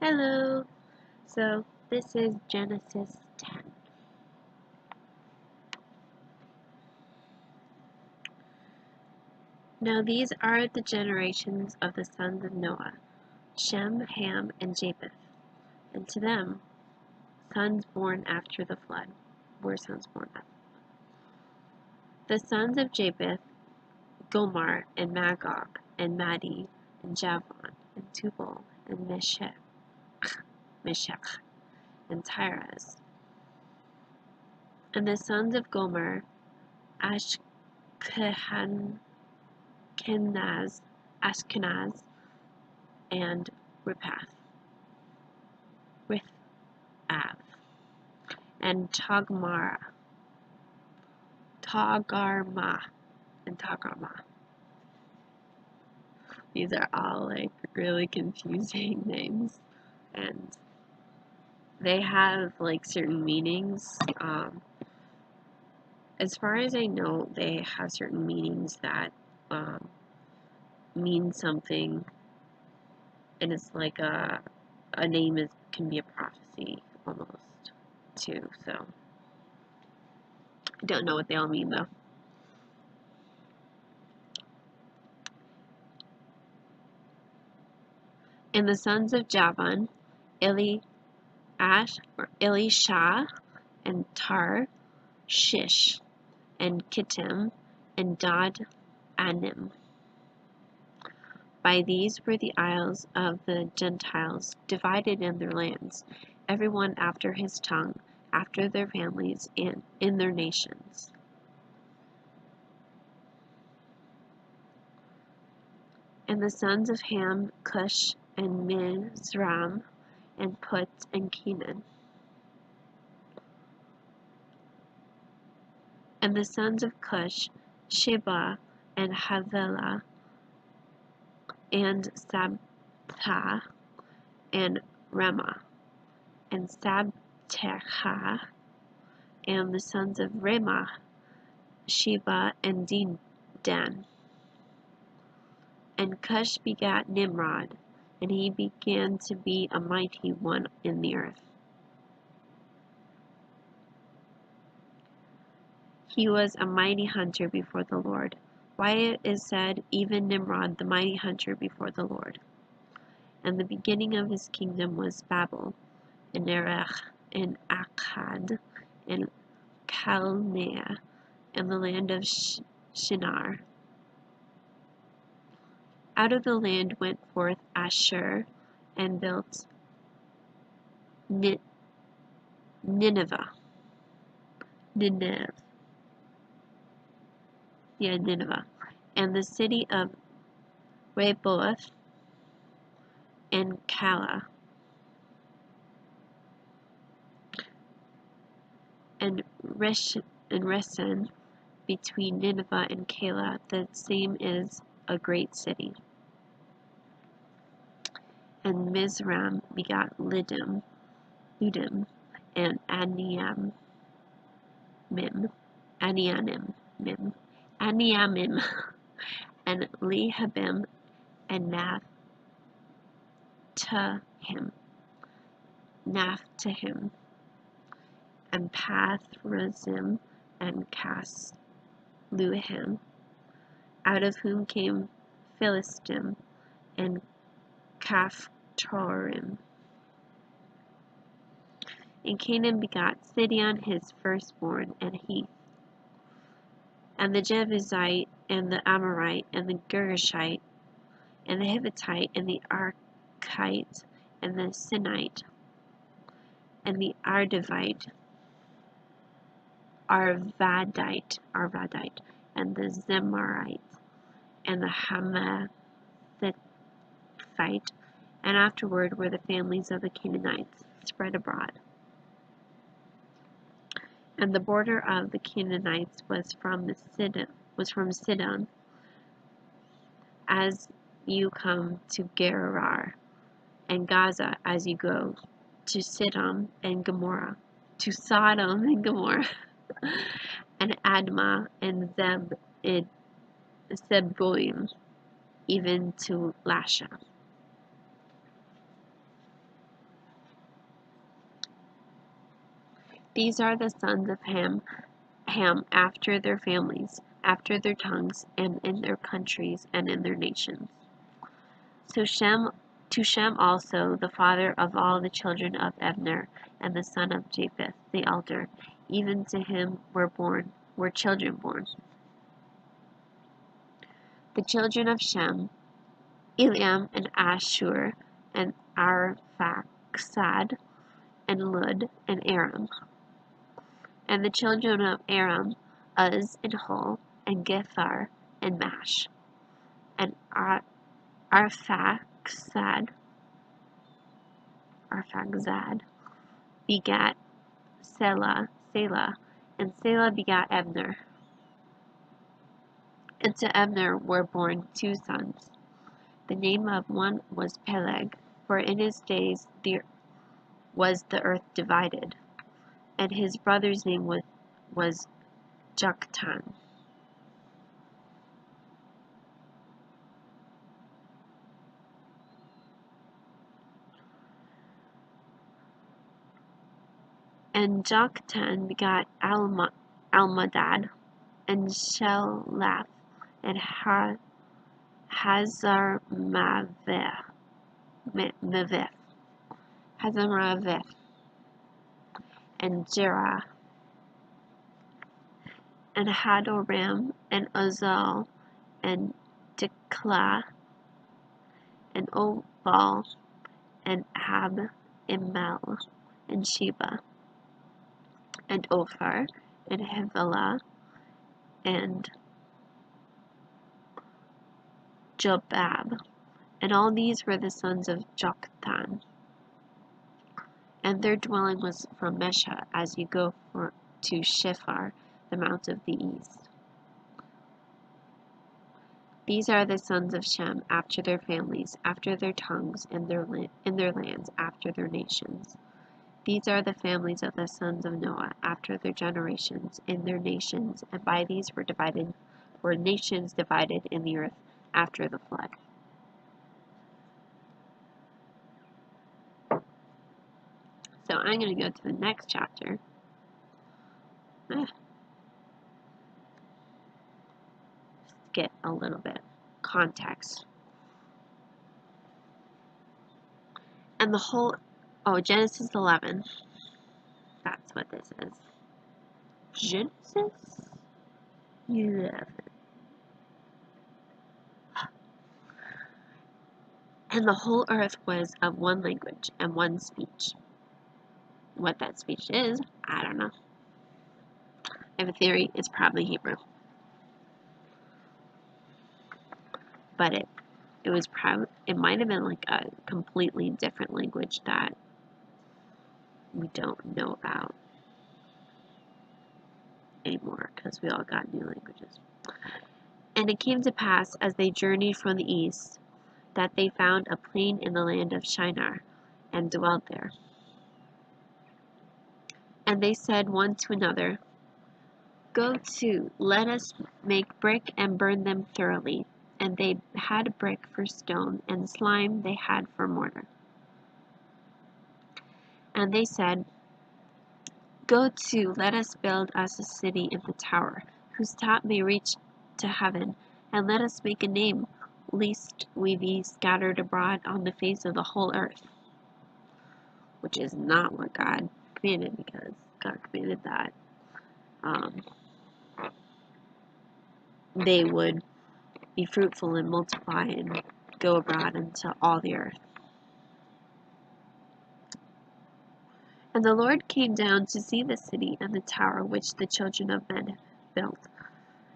Hello! So, this is Genesis 10. Now these are the generations of the sons of Noah, Shem, Ham, and Japheth. And to them, sons born after the flood, were sons born after. The sons of Japheth, Gomer, and Magog, and Madai, and Javan, and Tubal, and Meshech, and Tiras. And the sons of Gomer, Ashkenaz, and Riphath, and Togarmah, and Togarmah. These are all like really confusing names, and they have like certain meanings. As far as I know, they have certain meanings that mean something, and it's like a name can be a prophecy almost too. So I don't know what they all mean though. And the sons of Javan, Elisha, and Tarshish, and Kittim, and Dod-Anim. By these were the isles of the Gentiles, divided in their lands, every one after his tongue, after their families, and in their nations. And the sons of Ham, Cush, and Mizraim, and Put, and Canaan. And the sons of Cush, Sheba, and Havilah, and Sabtah, and Ramah, and Sabtechah. And the sons of Ramah, Sheba, and Dedan. And Cush begat Nimrod, and he began to be a mighty one in the earth. He was a mighty hunter before the Lord. Why it is said, even Nimrod, the mighty hunter before the Lord. And the beginning of his kingdom was Bable, and Erech, and Akkad, and Calneh, and the land of Shinar. Out of the land went forth Ashur, and built Nineveh. Nineveh, and the city of Rehoboth, and Calah, and Resen, between Nineveh and Calah, the same is a great city. And Mizraim begot Ludim, and Aniamim, and Lehabim, and Naphtahim, and Pathrazim, and Casluhim, out of whom came Philistim, and Caphtorim. And Canaan begot Sidon his firstborn, and Heath, and the Jebusite, and the Amorite, and the Girgashite, and the Hittite, and the Archite, and the Sinite, and the Arvadite, and the Zemarite, and the Hamathite, and afterward were the families of the Canaanites spread abroad. And the border of the Canaanites was from Sidon, as you come to Gerar, and Gaza as you go to Sodom and Gomorrah, and Admah, and Zeboim, even to Lasha. These are the sons of Ham after their families, after their tongues, and in their countries, and in their nations. To Shem also, the father of all the children of Ebner, and the son of Japheth, the elder, even to him were children born. The children of Shem, Elam, and Ashur, and Arphaxad, and Lud, and Aram. And the children of Aram, Uz, and Hul, and Gethar, and Mash. And Arphaxad begat Selah, and Selah begat Ebner. And to Ebner were born 2 sons. The name of one was Peleg, for in his days was the earth divided, and his brother's name was Joktan. And Joktan begat Almadad, and Shelath, and Hazarmaveth, and Jerah, and Hadoram, and Uzal, and Diklah, and Obal, and Abimel, and Sheba, and Ophir, and Havilah, and Jobab. And all these were the sons of Joktan. And their dwelling was from Mesha, as you go to Shephar, the mount of the east. These are the sons of Shem after their families, after their tongues, in their lands, after their nations. These are the families of the sons of Noah after their generations, in their nations, and by these were nations divided in the earth after the flood. So I'm going to go to the next chapter. Just get a little bit of context. And the whole, Genesis 11. That's what this is. Genesis 11. And the whole earth was of one language and one speech. What that speech is, I don't know. I have a theory, it's probably Hebrew. But it might have been like a completely different language that we don't know about anymore, because we all got new languages. And it came to pass, as they journeyed from the east, that they found a plain in the land of Shinar, and dwelt there. And they said one to another, Go to, let us make brick and burn them thoroughly. And they had brick for stone, and slime they had for mortar. And they said, Go to, let us build us a city in the tower, whose top may reach to heaven, and let us make a name, lest we be scattered abroad on the face of the whole earth. Which is not what God commanded, because God commanded that they would be fruitful and multiply and go abroad into all the earth. And the Lord came down to see the city and the tower which the children of men built.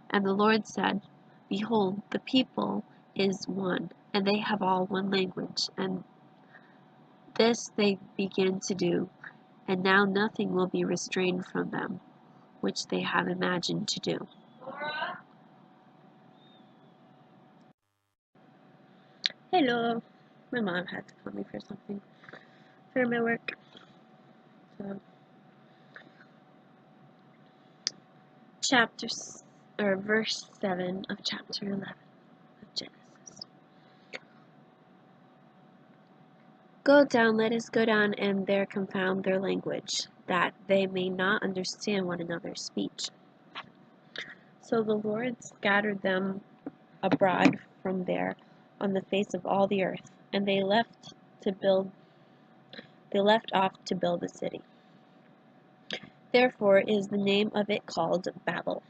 And the Lord said, Behold, the people is one, and they have all one language, and this they begin to do, and now nothing will be restrained from them, which they have imagined to do. Hello. My mom had to call me for something for my work. So, verse 7 of chapter 11 of Genesis. Go down, let us go down, and there confound their language, that they may not understand one another's speech. So the Lord scattered them abroad from there on the face of all the earth, and they left off to build a city. Therefore is the name of it called Babel,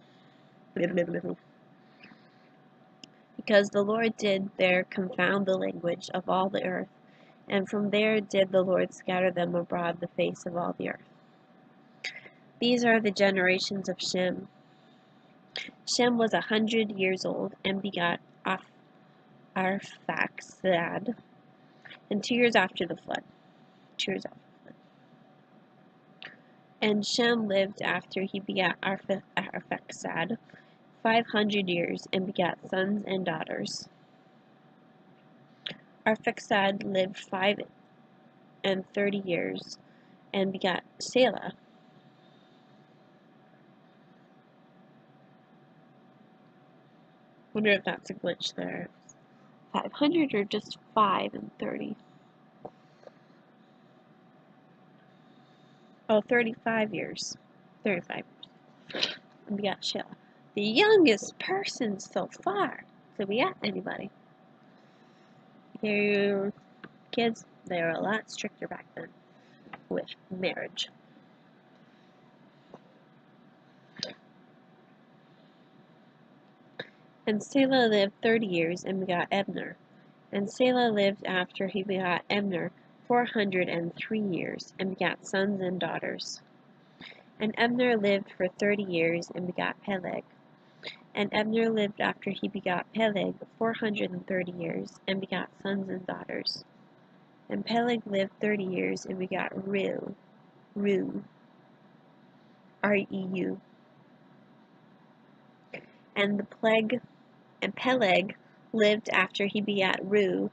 because the Lord did there confound the language of all the earth, and from there did the Lord scatter them abroad the face of all the earth. These are the generations of Shem. Shem was 100 years old, and begot Arphaxad, and 2 years after the flood. 2 years after the flood. And Shem lived after he begat Arphaxad 500 years, and begat sons and daughters. Arphaxad lived 35 years, and begat Selah. Wonder if that's a glitch there. 500 or just 5 and 30? Oh, 35 years. 35 years. And we got Shelah. The youngest person so far. So we got anybody. Their kids, they were a lot stricter back then with marriage. And Selah lived 30 years and begot Ebner. And Selah lived after he begot Ebner 403 years, and begat sons and daughters. And Ebner lived for 30 years, and begot Peleg. And Ebner lived after he begot Peleg 430 years, and begot sons and daughters. And Peleg lived 30 years, and begot Reu, R-E-U. And Peleg lived after he begat Reu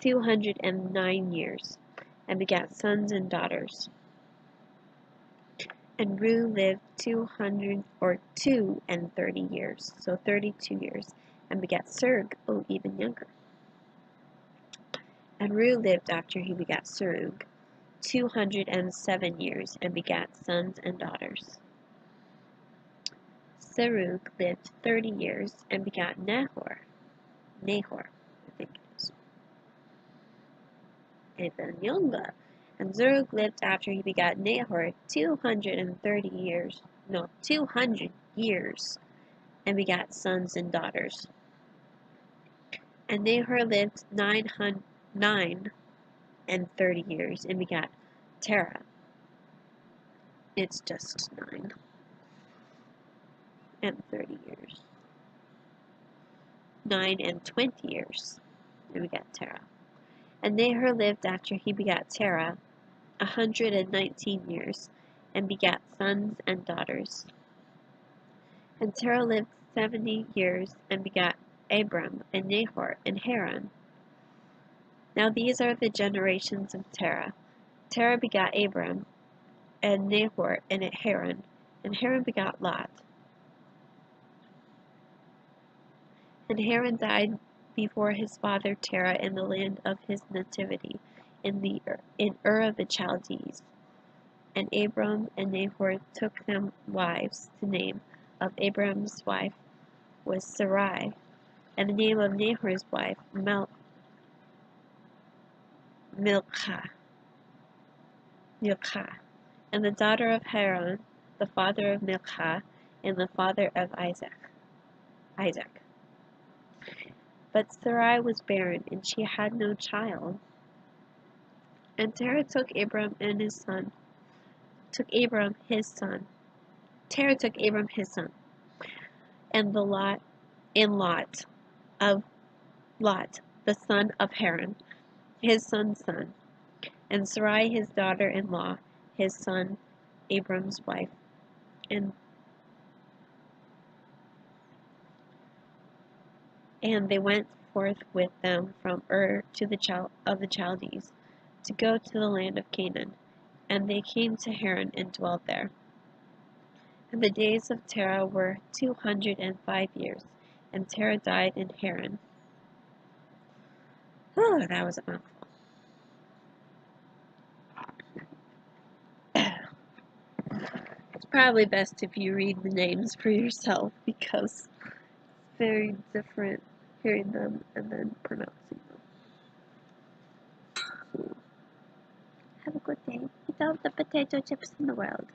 209 years, and begat sons and daughters. And Reu lived 230 years, so 32 years, and begat Serug, even younger. And Reu lived after he begat Serug 207 years, and begat sons and daughters. Serug lived 30 years, and begat Nahor, I think it is, even younger. And Serug lived after he begat Nahor 200 years, and begat sons and daughters. And Nahor lived 930 years, and begat Terah. It's just 9 and 30 years. 9 and 20 years, and begat Terah. And Nahor lived after he begat Terah 119 years, and begat sons and daughters. And Terah lived 70 years, and begat Abram, and Nahor, and Haran. Now these are the generations of Terah. Terah begat Abram, and Nahor, and Haran. And Haran begat Lot. And Haran died before his father Terah in the land of his nativity, in Ur of the Chaldees. And Abram and Nahor took them wives. The name of Abram's wife was Sarai, and the name of Nahor's wife Milcah. And the daughter of Haran, the father of Milcah, and the father of Isaac. But Sarai was barren, and she had no child. And Terah took Abram his son. Terah took Abram his son, and Lot, the son of Haran, his son's son, and Sarai his daughter-in-law, his son Abram's wife, and they went forth with them from Ur of the Chaldees, to go to the land of Canaan. And they came to Haran and dwelt there. And the days of Terah were 205 years, and Terah died in Haran. Oh, that was a mouthful. probably best if you read the names for yourself because it's very different hearing them and then pronouncing them. So, have a good day. Eat all the potato chips in the world.